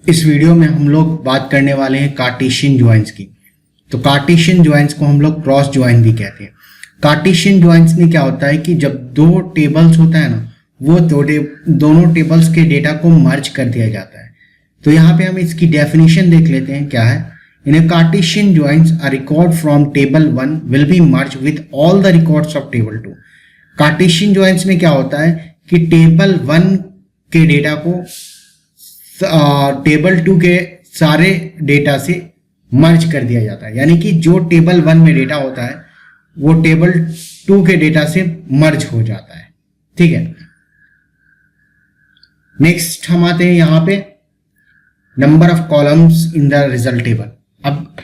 इस वीडियो में हम लोग बात करने वाले हैं कार्टेशियन ज्वाइंट्स की। तो कार्टेशियन ज्वाइंट्स को हम लोग क्रॉस ज्वाइंट भी कहते हैं। कार्टेशियन ज्वाइंट्स में क्या होता है कि जब दो टेबल्स होता है ना, वो दोनों टेबल्स के डेटा को मर्ज कर दिया जाता है। तो यहाँ पे हम इसकी डेफिनेशन देख लेते हैं क्या है। In a Cartesian joints a record from table 1 will be merge with all the records of table 2। Cartesian joints में क्या होता है कि टेबल 1 के डेटा को टेबल 2 के सारे डेटा से मर्ज कर दिया जाता है, यानी कि जो टेबल 1 में डेटा होता है वो टेबल 2 के डेटा से मर्ज हो जाता है। ठीक है, नेक्स्ट हम आते हैं यहाँ पे number of columns in the result table. अब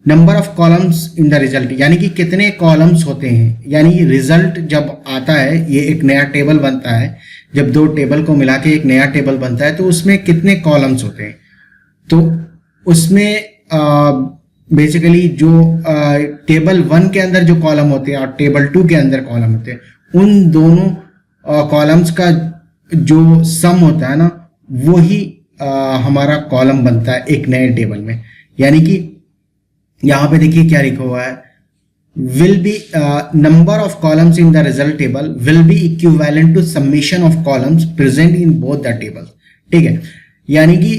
number of columns in the result यानी कि कितने कॉलम्स होते हैं, यानी रिजल्ट जब आता है ये एक नया टेबल बनता है। जब दो टेबल को मिला के एक नया टेबल बनता है तो उसमें कितने कॉलम्स होते हैं। तो उसमें बेसिकली जो टेबल 1 के अंदर जो कॉलम होते हैं और टेबल 2 के अंदर कॉलम होते हैं, उन दोनों कॉलम्स का जो सम होता है ना, वो ही हमारा कॉलम बनता है एक नए टेबल में। यानी कि यहाँ पे देखिए क्या लिखा हुआ है, will be number of columns in the result table will be equivalent to summation of columns present in both the tables। ठीक है, यानी कि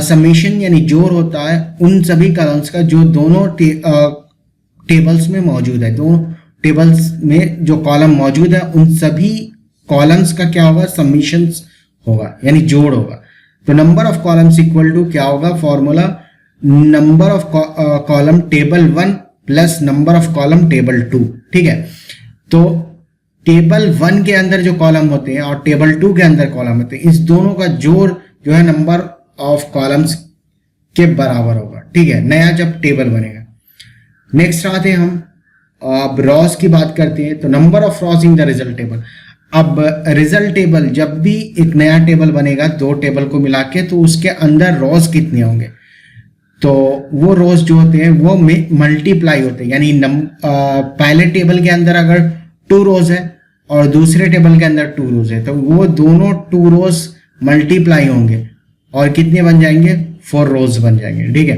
समेशन यानी जोड़ होता है उन सभी कॉलम्स का जो दोनों टेबल्स में मौजूद है। दोनों टेबल्स में जो कॉलम मौजूद है उन सभी कॉलम्स का क्या होगा, समेशंस होगा, यानी जोड़ होगा। तो number of columns equal to क्या होगा, formula number of column table 1 plus number of column table 2। ठीक है, तो टेबल 1 के अंदर जो कॉलम होते हैं और टेबल 2 के अंदर कॉलम होते हैं, इस दोनों का जोड़ जो है नंबर ऑफ कॉलम्स के बराबर होगा। ठीक है, नया जब टेबल बनेगा। नेक्स्ट आते हैं हम अब रॉस की बात करते हैं। तो number of Ross in the result table. अब रिजल्ट टेबल जब भी एक नया टेबल बनेगा दो टेबल को मिला के, तो उसके अंदर रॉस कितने होंगे, तो वो रोज जो होते हैं वो मल्टीप्लाई होते हैं। यानी पहले टेबल के अंदर अगर 2 रोज है और दूसरे टेबल के अंदर 2 रोज है, तो वो दोनों 2 रोज मल्टीप्लाई होंगे और कितने बन जाएंगे, 4 रोज बन जाएंगे। ठीक है,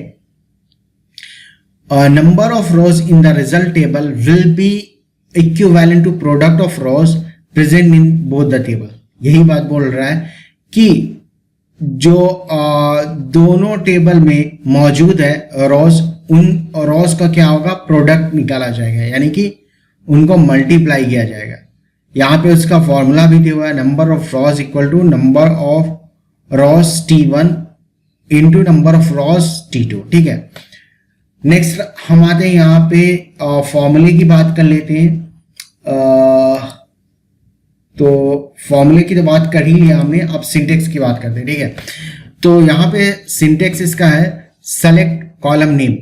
number of rows in the result table will be equivalent to product of rows present in both the table. यही बात बोल रहा है कि जो दोनों टेबल में मौजूद है रॉस, उन रॉस का क्या होगा, प्रोडक्ट निकाला जाएगा, यानी कि उनको मल्टीप्लाई किया जाएगा। यहाँ पे उसका फॉर्मूला भी दिया हुआ है, number of rows equal to number of rows T1 into number of rows T2। ठीक है, नेक्स्ट हम आते हैं यहाँ पे फॉर्मूले की बात कर लेते हैं। तो फॉर्मूले की तो बात कर ही लिया हमने, अब सिंटेक्स की बात करते हैं। ठीक है, तो यहाँ पे सिंटेक्स इसका है सेलेक्ट कॉलम नेम।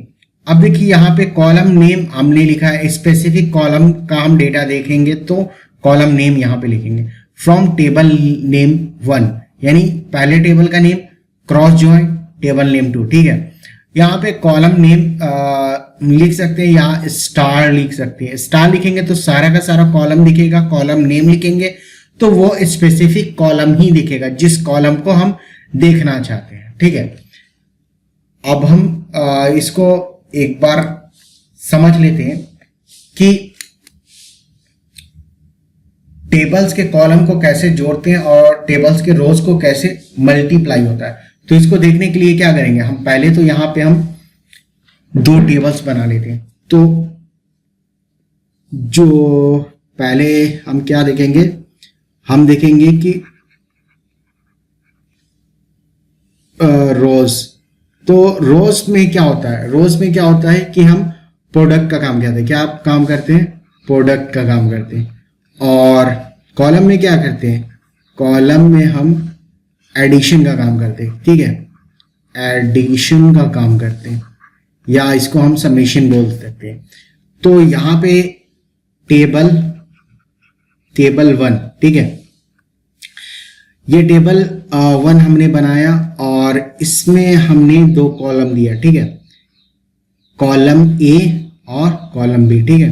अब देखिए यहाँ पे कॉलम नेम हमने लिखा है, स्पेसिफिक कॉलम का हम डेटा देखेंगे तो कॉलम नेम यहाँ पे लिखेंगे फ्रॉम टेबल नेम 1, यानी पहले टेबल का name cross join table name 2। ठीक है, यहाँ पे कॉलम नेम लिख सकते हैं या स्टार लिख सकते हैं। स्टार लिखेंगे तो सारा का सारा कॉलम दिखेगा, कॉलम नेम लिखेंगे तो वो स्पेसिफिक कॉलम ही दिखेगा जिस कॉलम को हम देखना चाहते हैं। ठीक है, अब हम इसको एक बार समझ लेते हैं कि टेबल्स के कॉलम को कैसे जोड़ते हैं और टेबल्स के रोज को कैसे मल्टीप्लाई होता है। तो इसको देखने के लिए क्या करेंगे, हम पहले तो यहाँ पे हम 2 टेबल्स बना लेते हैं। तो जो पहले हम क्या देखेंगे, हम देखेंगे कि रोज। तो रोज में क्या होता है, रोज में क्या होता है कि हम प्रोडक्ट का काम करते हैं। क्या आप काम करते हैं, प्रोडक्ट का काम करते हैं। और कॉलम में क्या करते हैं, कॉलम में हम एडिशन का काम करते हैं। ठीक है, एडिशन का काम करते हैं या इसको हम समेशन बोल सकते हैं। तो यहाँ पे टेबल 1, ठीक है, ये टेबल 1 हमने बनाया और इसमें हमने 2 कॉलम दिया। ठीक है, कॉलम A और कॉलम B। ठीक है,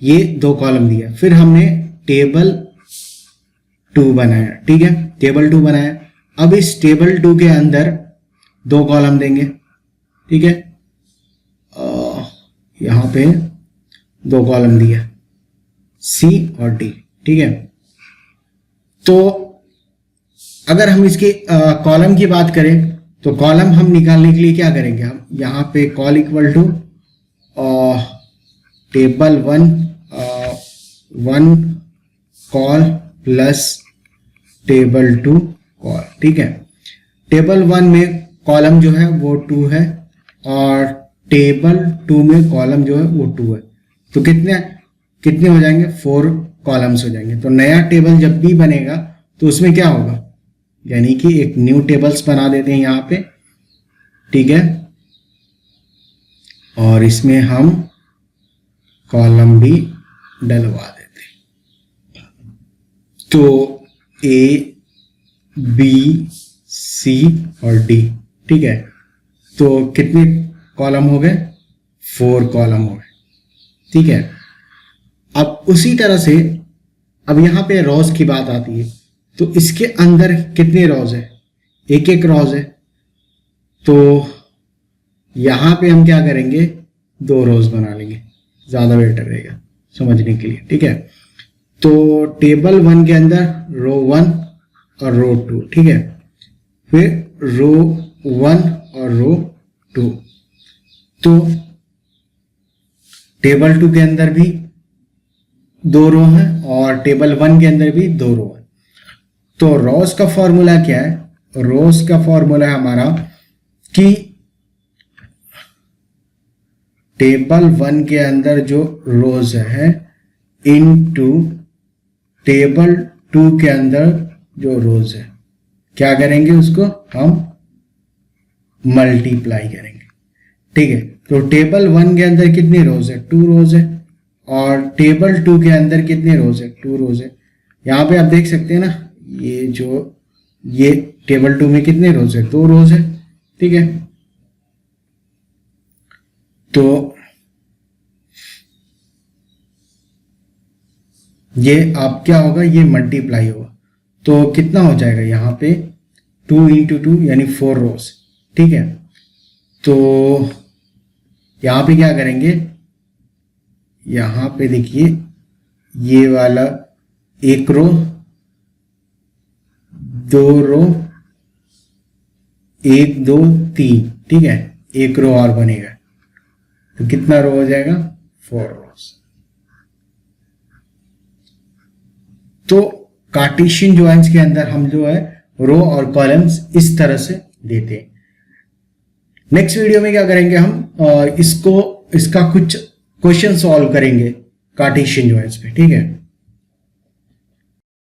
ये 2 कॉलम दिया। फिर हमने टेबल 2 बनाया। ठीक है, टेबल 2 बनाया। अब इस टेबल 2 के अंदर 2 कॉलम देंगे, ठीक है। यहाँ पे 2 कॉलम दिया सी और डी, ठीक है। तो अगर हम इसके कॉलम की बात करें तो कॉलम हम निकालने के लिए क्या करेंगे, हम यहाँ पे col equal to table 1 col plus table 2 col, ठीक है। टेबल 1 में कॉलम जो है वो 2 है और टेबल 2 में कॉलम जो है वो 2 है, तो कितने हो जाएंगे, 4 कॉलम्स हो जाएंगे। तो नया टेबल जब भी बनेगा तो उसमें क्या होगा, यानी कि एक न्यू टेबल्स बना देते हैं यहाँ पे, ठीक है। और इसमें हम कॉलम भी डलवा देते हैं। तो ए बी सी और डी, ठीक है। तो कितने कॉलम हो गए, 4 कॉलम हो गए, ठीक है। अब उसी तरह से अब यहाँ पे रोज की बात आती है, तो इसके अंदर कितने रोज है, एक रोज है। तो यहाँ पे हम क्या करेंगे, 2 रोज बना लेंगे, ज़्यादा बेटर रहेगा समझने के लिए, ठीक है। तो टेबल 1 के अंदर रो 1 और रो 2, ठीक है। फिर रो 1 और रो 2, तो टेबल 2 के अंदर भी 2 रो हैं और टेबल 1 के अंदर भी 2 रो हैं। तो रोज का फॉर्मूला क्या है, रोज का फॉर्मूला है हमारा कि टेबल 1 के अंदर जो रोज है इनटू टेबल 2 के अंदर जो रोज है, क्या करेंगे, उसको हम मल्टीप्लाई करेंगे, ठीक है। तो टेबल 1 के अंदर कितनी रोज है, 2 रोज है और टेबल 2 के अंदर कितने रोज है, 2 रोज है। यहाँ पे आप देख सकते हैं ना, ये टेबल 2 में कितने रोज है, 2 रोज है, ठीक है। तो ये आप क्या होगा, ये मल्टीप्लाई होगा, तो कितना हो जाएगा यहाँ पे 2 इंटू 2 यानी 4 रोज, ठीक है। तो यहाँ पे क्या करेंगे, यहाँ पे देखिए ये वाला 1 रो 2 रो 1 2 3, ठीक है, 1 रो और बनेगा, तो कितना रो हो जाएगा, 4 रोज। तो कार्टेशियन ज्वाइंट्स के अंदर हम जो है रो और कॉलम्स इस तरह से देते हैं। नेक्स्ट वीडियो में क्या करेंगे, हम इसका कुछ क्वेश्चन सॉल्व करेंगे कार्टेशियन ज्वाइंट्स पे, ठीक है।